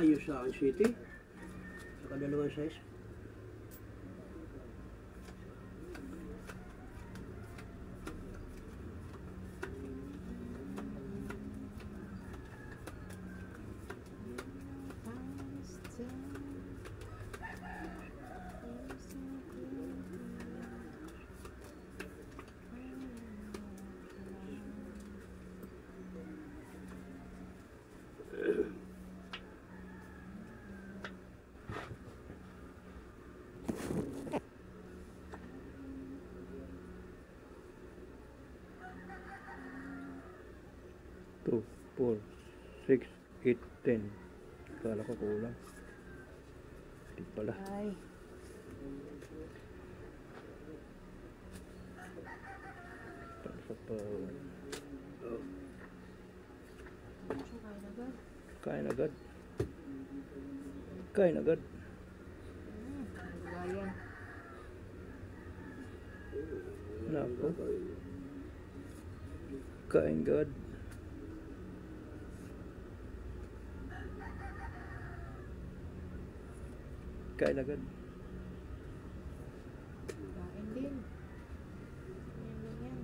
ayos sa akin, sweetie. Sa kadalawang size. Two, 4, 6, 8, 10. Kala ko kulang. Hindi pala. Ay. Sa pa. Kain agad. Kain agad. Bayan. Nako. Kain agad. Kain agad. Kain din. Yan lang yan.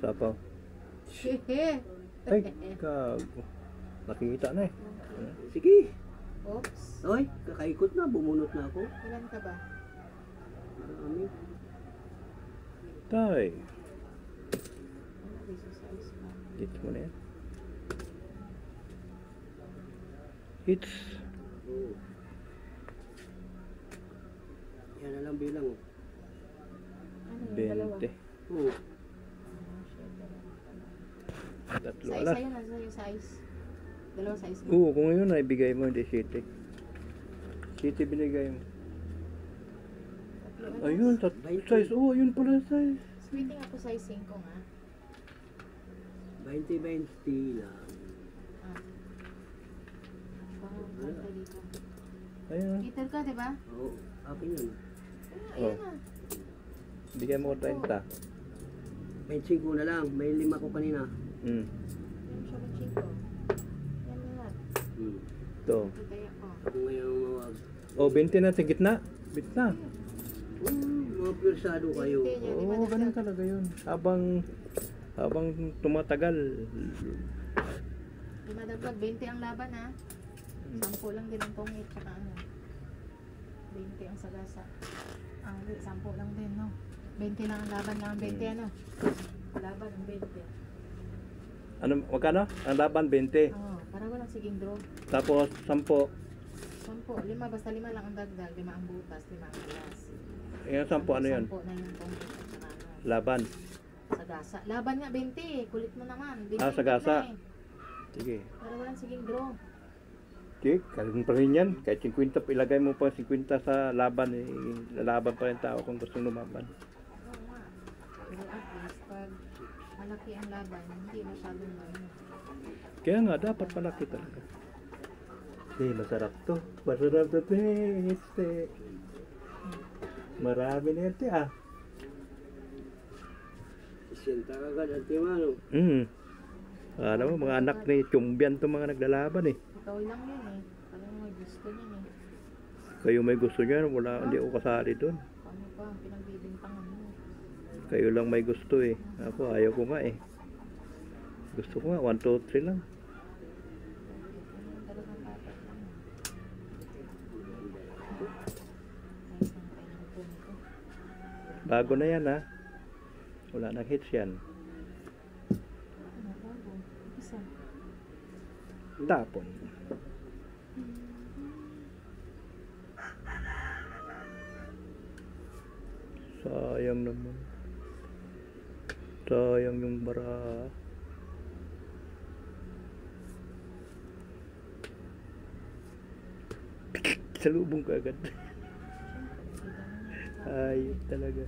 Sapaw. Hehe. Ay, kago. Nakikita na eh. Sige. Oops. Oy, kakaikot na. Bumunot na ako. Ilan ka ba? Marami. Tay. Ano, beso size pa. Dito mo na yan. It's Oo. Yan na lang bilang. Ano yung dalawa? 20. Oo. Tatlo Size alas. sa'yo, nasa yung size. Dalawang size mo. Oo, kung ngayon ay bigay mo, hindi city. City binigay mo. Tatlo alas. Ayun, size. Oo, ayun pala yung size. Sweetie ako size 5 nga. 20-20 lang. Ah. Baka kanta dito. Ayun. Peter ka, diba? Oo. Akin yun. Ayun Oh. na. Bigay mo 30. 25 na lang. May 5 ko kanina. Hmm. Yan siya ng chinko. Yan lahat. Ito. Kitaya ko. Ako ngayon mawag. Oh, 20 na, tigit na. Bit na. Mga pwersado kayo. Oo, ganun talaga yun. Habang tumatagal. Di madagdag, 20 ang laban ha. 10 lang din ang pungit, tsaka ano. 20 ang sagasa. Ang 10 lang din, no? 20 lang ang laban lang, 20 ano? Laban ang 20. Ano, magkano? Ang laban 20. Oo, para walang siging draw. Tapos 10. 10, 5, basta 5 lang ang dagdag, 5 ang butas, 5 ang alas. Yung 10 ano yun? 10 na yung pungit, tsaka ano. Laban. Sagasa. Laban nga 20, kulit mo naman. 20 Ah, sagasa. na eh. Sige. Para walang siging draw. Okay, ganun pa rin yan. Kahit 50, ilagay mo pa 50 sa laban. Eh, lalaban pa rin tao kung gusto lumaban. Oo nga. Pero at least, pag malaki ang laban, hindi masyadong ano. Kaya nga, dapat malaki talaga. Eh, masarap to. Masarap to, este. Marami na yan, ah. Isinta ka agad at timano. Alam mo, mga anak ni Chumbian to mga naglalaban eh. Ikaw lang yun eh. Parang may gusto niyan eh. Kayo may gusto niyan, wala, hindi ako kasali doon. Paano pa? Pinagbibintangan mo. Kayo lang may gusto eh. Ako, ayaw ko nga eh. Gusto ko nga, 1, 2, 3 lang. Ano yung talagang dapat lang. Bago na yan ha. Wala nang hits yan. Ano bago? Isa. Tapon. Sayang naman. Sayang yung bara. Salubong ka agad. Ay, talaga.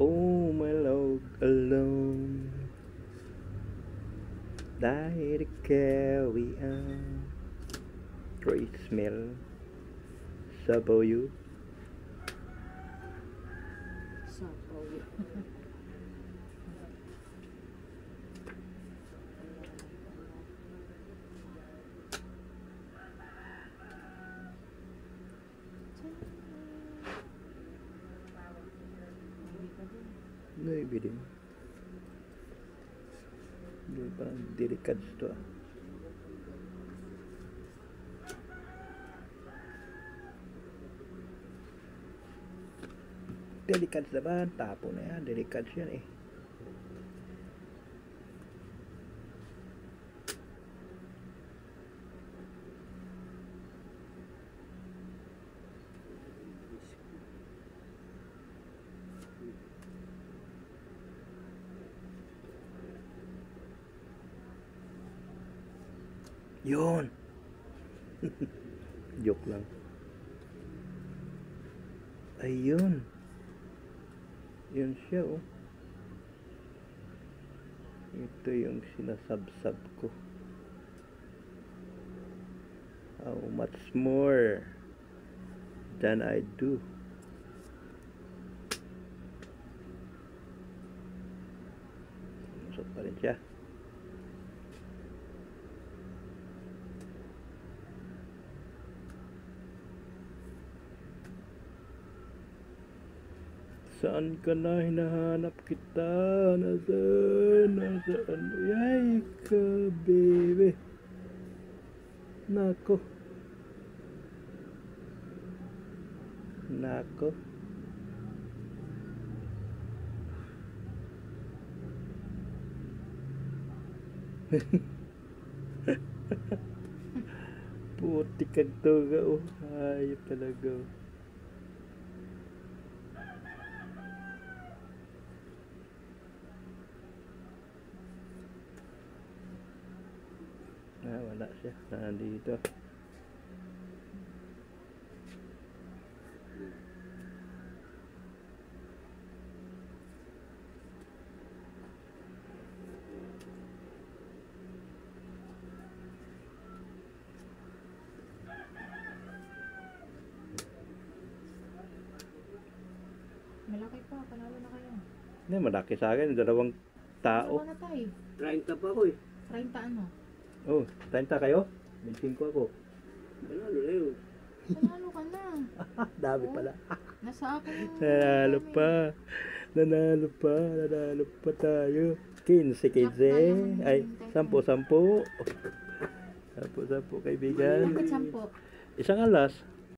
Oh, my love alone. Dahil carry on. Great smell. Sabaw you. Sapaw. Maybe din. Hindi pa delikad to ah. Delikad naman, tapo na yan, delikad yan eh. Yun. Joke lang. Ayun. Yun siya oh. Ito yung sinasabsab ko. How much more than I do. Masok pa rin siya. Saan ka na? Hinahanap kita. Nasaan? Nasaan? Yay ka, baby. Nako. Nako. Puti kag toga oh. Ayop talaga oh. Wala siya. Nandito. Malaki pa, panalo na kayo. Hindi, malaki sa akin. Dalawang tao. Ano na tayo? 30 pa ako eh. 30 ano? Oh, 30 kayo? 25 ako. Panalo na yun. Panalo ka na. Dami pala. Nasa akin yung... Nanalo pa. Nanalo pa. Nanalo pa tayo. 15. Ay, 10. 10 kaibigan. Bakit 10? Isang alas.